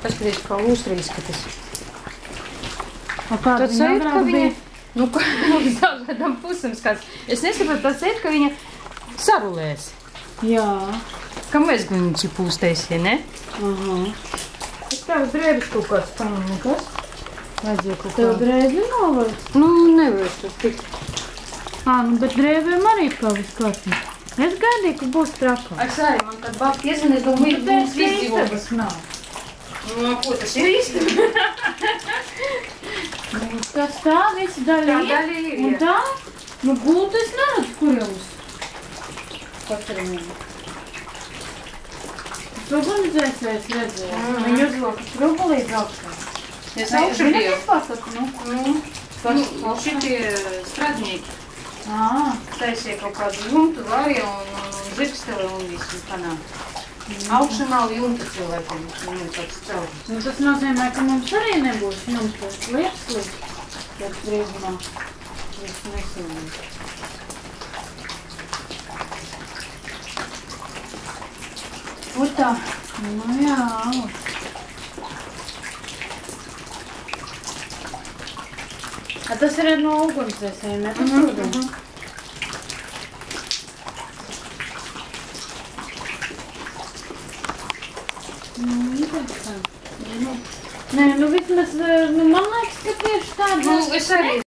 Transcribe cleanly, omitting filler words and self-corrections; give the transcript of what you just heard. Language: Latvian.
Paskaties, kā lūstra izskatās. Tad sēd, ka viņa... Nu, uz dažādām pusēm skats. Es nesapratu, tad sēd, ka viņa sarulēs. Jā. Kam mēs gluņuci pūstēsie, ne? Aha. Es tavs drēbis kaut kāds paņem, nekas? Vajadzēja kaut kā. Tev drēbi nav vai? Nu, nevar es tur tik. Nu, bet drēbēm arī kā viss kārtībā. Es gaidīju, ka būs trakā. Es arī, man kad bāk iezvan, es domāju, mums viss dzīvobas nav. Nu, ko tas ir īsti? Tas tā, visi daļa Tā ir. daļa ir, Un jā. tā? Nu, gultu es neredzu, kur jums? Patrimīgi. Strugunizēsies redzēju. Viņi uzvilka strugu līdz augstā. Es augšu biju. Zini, vispār, ka, Nu, šitie strādnieki. Taisīja kaut kādu jumtu, varja un zirgsteli un visu panāk. Augšu nav jumta cilvēkiem, viņam tāds celtis. Nu, tas nozīmē, ka mums arī nebūs jumtas lietas līdz brīvumā. Viss nesilīgi. Otā. Nu jā. Tas ir no ugunsdzēsējiem, ne? Nē, nu vismaz, man liekas, ka tieši tāda... Nu, es arī